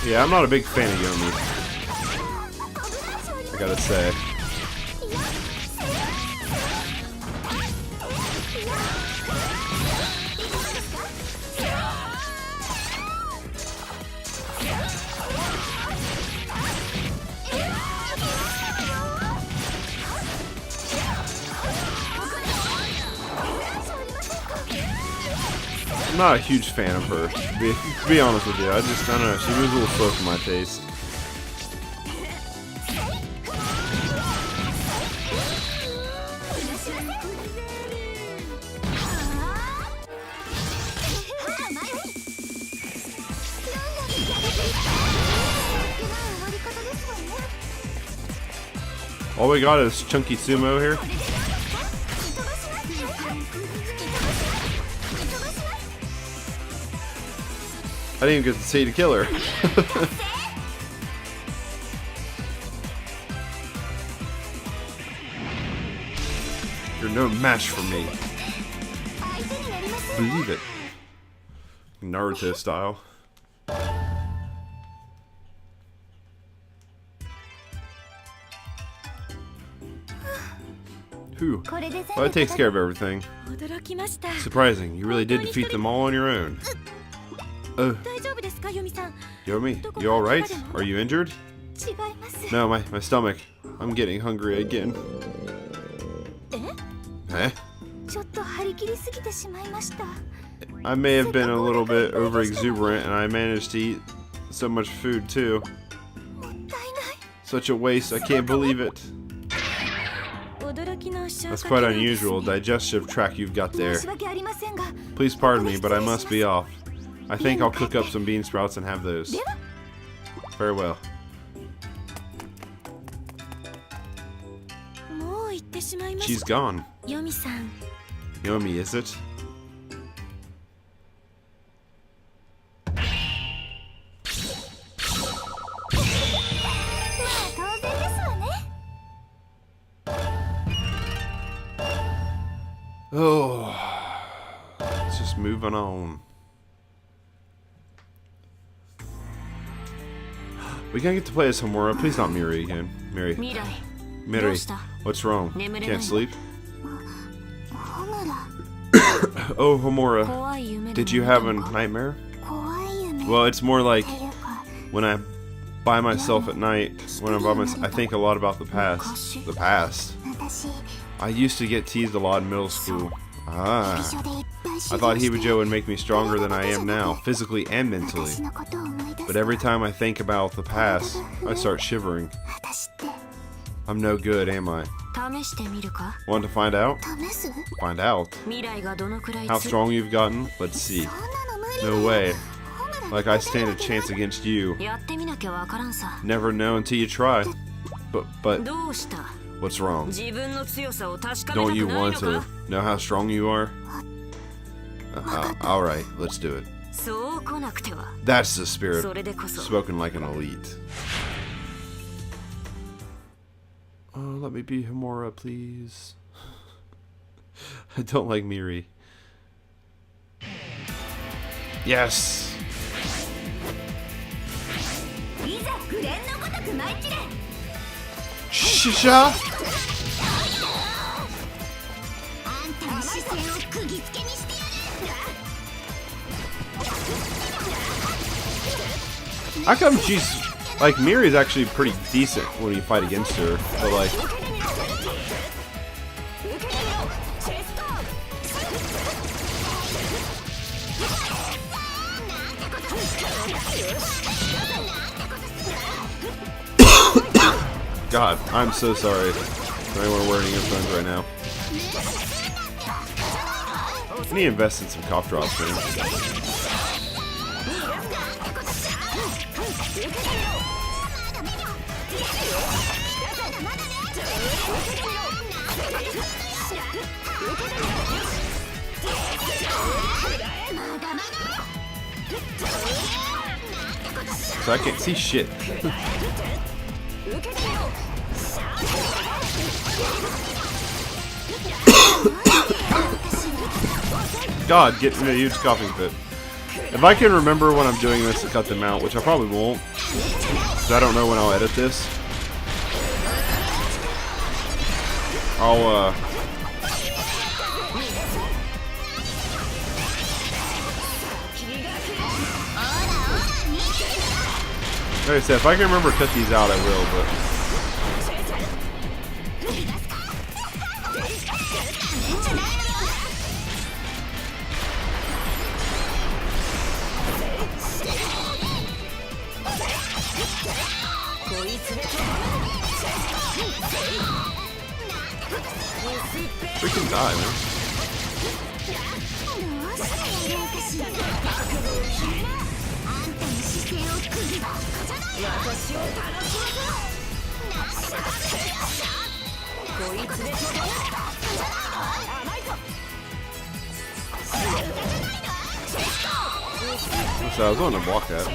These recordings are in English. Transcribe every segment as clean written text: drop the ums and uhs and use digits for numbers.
Yeah, I'm not a big fan of Yomi, I gotta say. I'm not a huge fan of her, to be honest with you. I don't know, she moves a little slow for my taste. All we got is Chunky Sumo here. I didn't even get to see to kill her. You're no match for me. Believe it. Naruto style. Whew. Well, that takes care of everything. Surprising, you really did defeat them all on your own. Yomi, you alright? Are you injured? No, my stomach. I'm getting hungry again. Eh? I may have been a little bit over exuberant and I managed to eat so much food too. Such a waste, I can't believe it. That's quite unusual, digestive tract you've got there. Please pardon me, but I must be off. I think I'll cook up some bean sprouts and have those. Farewell. She's gone. Yomi, is it? Oh, let's just moving on. We can't get to play as Homura. Please not Miri again. Miri, what's wrong? Can't sleep? Oh, Homura, did you have a nightmare? Well, it's more like when I'm by myself at night. When I'm by myself, I think a lot about the past. The past. I used to get teased a lot in middle school. I thought Hibajo would make me stronger than I am now, physically and mentally. But every time I think about the past, I start shivering. I'm no good, am I? Want to find out? Find out? How strong you've gotten? Let's see. No way. Like I stand a chance against you. Never know until you try. But... What's wrong? Don't you want to know how strong you are? Alright, let's do it. That's the spirit. Spoken like an elite. Oh, let me be Homura, please. I don't like Miri. Yes! Shisha! How come she's like Miri's actually pretty decent when you fight against her, but like God, I'm so sorry for anyone wearing earphones right now. I need to invest in some cough drops, man. So I can't see shit. God, getting a huge coughing fit. If I can remember when I'm doing this to cut them out, which I probably won't, because I don't know when I'll edit this, I'll, like I said, if I can remember to cut these out, I will, but... Freaking die, man. So I was on to block that.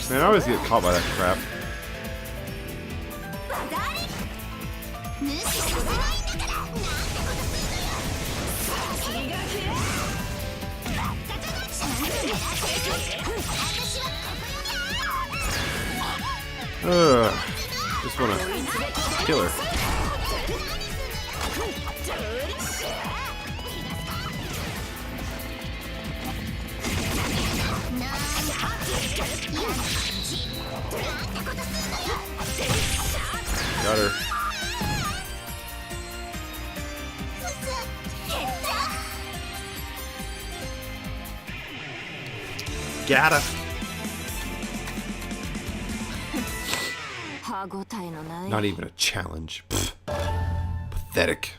Man, I always get caught by that crap. Just wanna kill her. Got her. Got her. Not even a challenge. Pfft. Pathetic.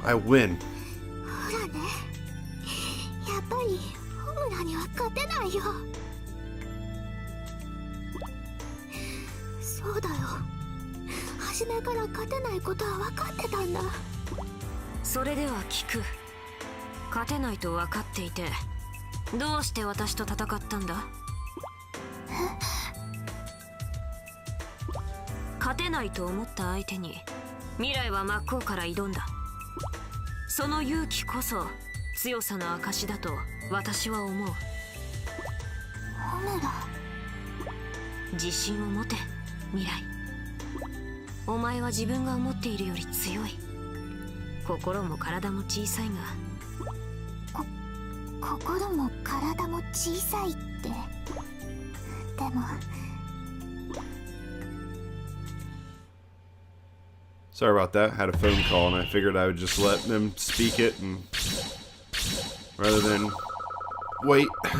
I win. Sorry about that. I had a phone call and I figured I would just let them speak it and rather than wait. I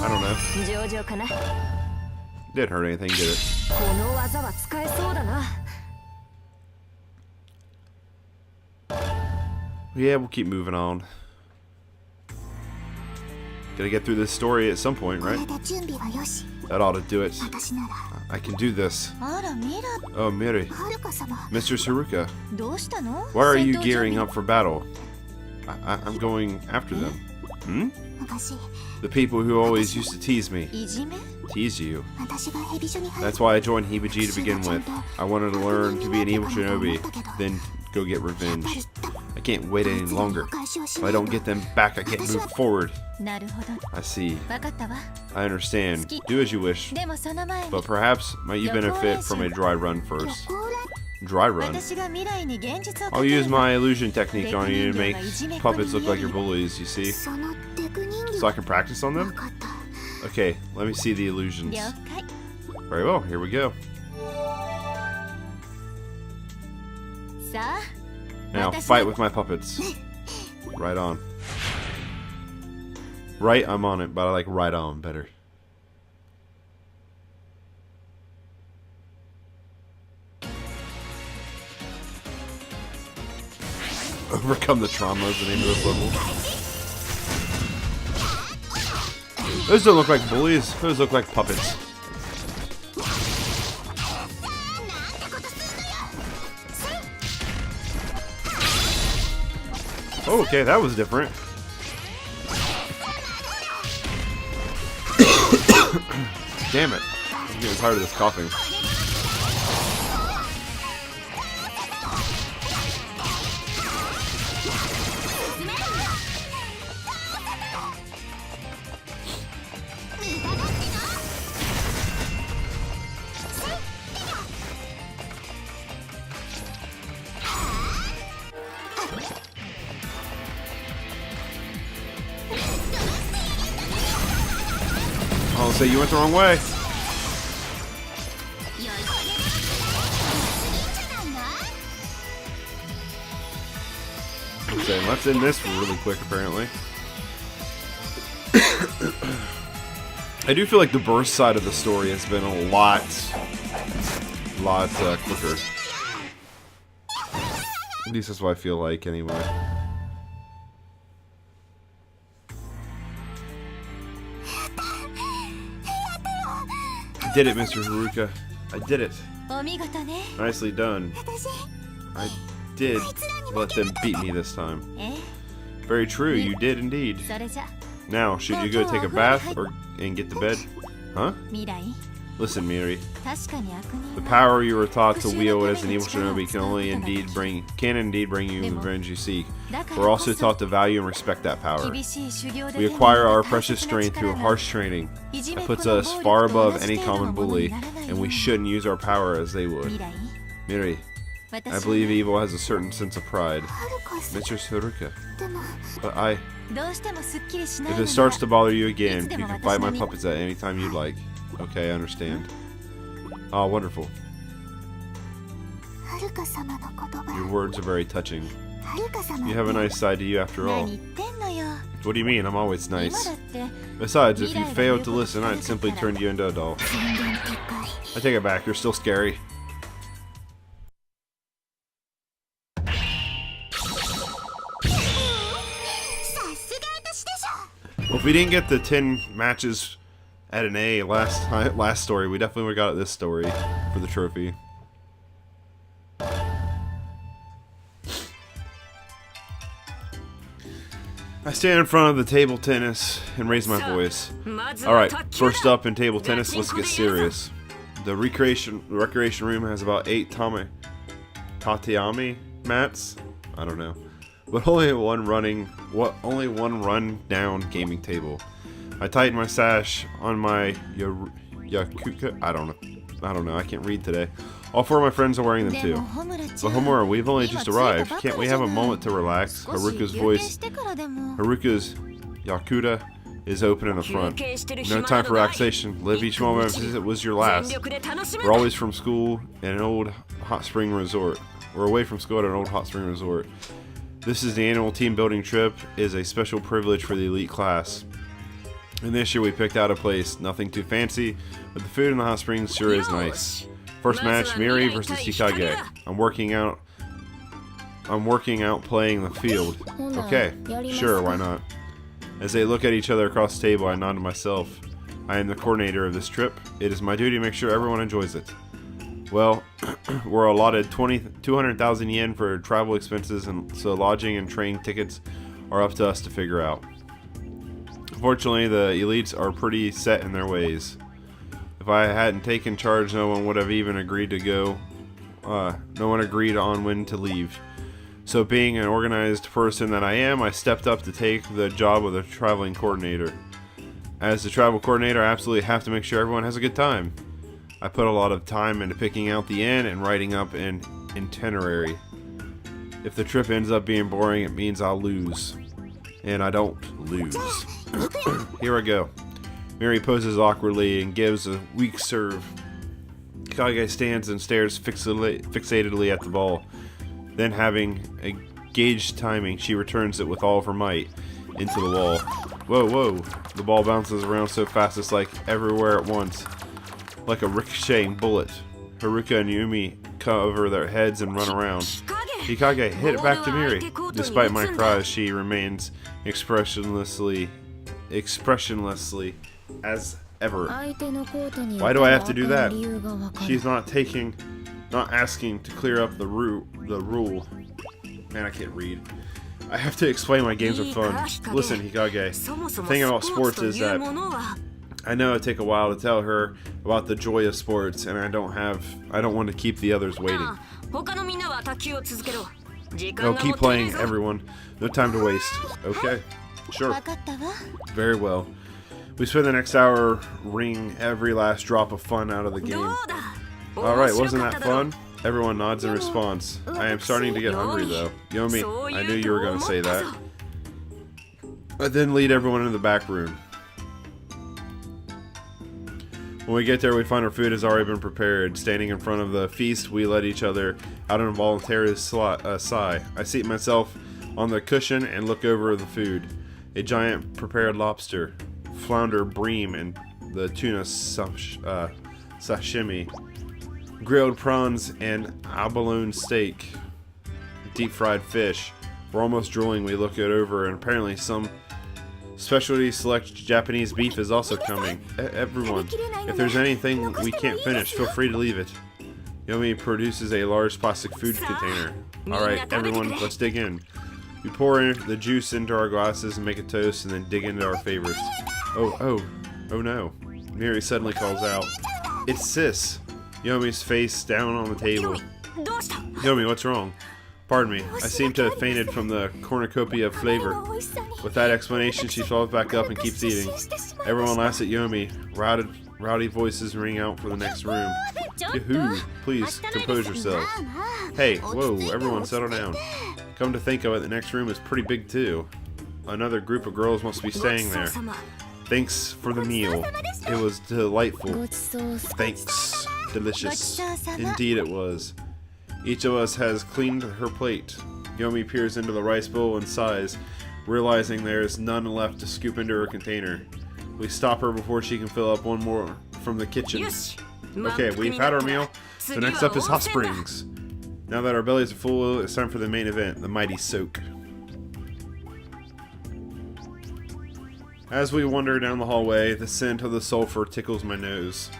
don't know. Didn't hurt anything, did it? Yeah, we'll keep moving on. Gotta get through this story at some point, right? That ought to do it. I can do this. Oh, Miri. Mr. Saruka. Why are you gearing up for battle? I'm going after them. Hmm? The people who always used to tease me. Tease you. That's why I joined Hibiji to begin with. I wanted to learn to be an evil shinobi, then go get revenge. I can't wait any longer. If I don't get them back, I can't move forward. I see. I understand. Do as you wish. But perhaps might you benefit from a dry run first. Dry run? I'll use my illusion technique on you to make puppets look like your bullies, you see? So I can practice on them? Okay, let me see the illusions. Very well, here we go. Now, fight with my puppets. Right on. Right, I'm on it, but I like right on better. Overcome the trauma is the name of this level. Those don't look like bullies. Those look like puppets. Oh, okay, that was different. Damn it. I'm getting tired of this coughing. I'll say you went the wrong way. Okay, let's end this really quick, apparently. I do feel like the burst side of the story has been a lot quicker. At least that's what I feel like, anyway. I did it, Mr. Haruka. I did it. Nicely done. I did let them beat me this time. Very true, you did indeed. Now, should you go take a bath and get to bed? Huh? Listen, Miri. The power you were taught to wield as an evil shinobi can indeed bring you the revenge you seek. We're also taught to value and respect that power. We acquire our precious strength through harsh training. That puts us far above any common bully, and we shouldn't use our power as they would. Miri, I believe evil has a certain sense of pride. Mr. Haruka. But if it starts to bother you again, you can fight my puppets at any time you'd like. Okay, I understand. Ah, wonderful. Your words are very touching. You have a nice side to you after all. What do you mean? I'm always nice. Besides, if you failed to listen, I'd simply turn you into a doll. I take it back, you're still scary. Well, if we didn't get the 10 matches at an A last story, we definitely would have got it this story for the trophy. I stand in front of the table tennis and raise my voice. Alright, first up in table tennis, let's get serious. The recreation room has about 8 tatami mats? I don't know. But only one run down gaming table. I tighten my sash on my yakuka. I don't know. I can't read today. All 4 of my friends are wearing them too. But Homura, we've only just arrived. Can't we have a moment to relax? Haruka's yakuta is open in the front. No time for relaxation. Live each moment as if it was your last. We're always from school at an old hot spring resort. We're away from school at an old hot spring resort. This is the annual team building trip. It is a special privilege for the elite class. And this year we picked out a place, nothing too fancy, but the food in the hot springs sure is nice. First match, Miri versus Hikage. I'm working out playing the field. Okay, sure, why not? As they look at each other across the table, I nod to myself. I am the coordinator of this trip. It is my duty to make sure everyone enjoys it. Well, we're allotted 200,000 yen for travel expenses, and so lodging and train tickets are up to us to figure out. Unfortunately, the elites are pretty set in their ways. If I hadn't taken charge, no one would have even agreed to go. No one agreed on when to leave. So being an organized person that I am, I stepped up to take the job of the traveling coordinator. As the travel coordinator, I absolutely have to make sure everyone has a good time. I put a lot of time into picking out the inn and writing up an itinerary. If the trip ends up being boring, it means I'll lose. And I don't lose. Here I go. Miri poses awkwardly and gives a weak serve. Kage stands and stares fixatedly at the ball. Then, having a gauged timing, she returns it with all of her might into the wall. Whoa, whoa. The ball bounces around so fast it's like everywhere at once. Like a ricocheting bullet. Haruka and Yumi cover their heads and run around. Hikage, hit it back to Miri. Despite my cries, she remains expressionlessly as ever. Why do I have to do that? She's not asking to clear up the rule. Man, I can't read. I have to explain why games are fun. Listen, Hikage, the thing about sports is that I know it'd take a while to tell her about the joy of sports, and I don't want to keep the others waiting. Oh, keep playing, everyone. No time to waste. Okay, sure. Very well. We spend the next hour wringing every last drop of fun out of the game. Alright, wasn't that fun? Everyone nods in response. I am starting to get hungry though. Yomi, I knew you were going to say that. I then lead everyone into the back room. When we get there, we find our food has already been prepared. Standing in front of the feast, we let each other out an involuntary sigh. I seat myself on the cushion and look over the food. A giant prepared lobster, flounder bream, and the tuna sashimi, grilled prawns, and abalone steak, deep fried fish. We're almost drooling. We look it over, and apparently some specialty select Japanese beef is also coming. Everyone, if there's anything we can't finish, feel free to leave it. Yomi produces a large plastic food container. Alright, everyone, let's dig in. We pour the juice into our glasses and make a toast, and then dig into our favorites. Oh no. Miri suddenly calls out. It's Sis. Yomi's face down on the table. Yomi, what's wrong? Pardon me, I seem to have fainted from the cornucopia of flavor. With that explanation, she falls back up and keeps eating. Everyone laughs at Yomi. Rowdy voices ring out for the next room. Yahoo! Please, compose yourself. Hey, whoa, everyone settle down. Come to think of it, the next room is pretty big too. Another group of girls must be staying there. Thanks for the meal. It was delightful. Thanks. Delicious. Indeed it was. Each of us has cleaned her plate. Yomi peers into the rice bowl and sighs, realizing there is none left to scoop into her container. We stop her before she can fill up one more from the kitchen. Okay, we've had our meal. So next up is hot springs. Now that our bellies are full, it's time for the main event, the mighty soak. As we wander down the hallway, the scent of the sulfur tickles my nose.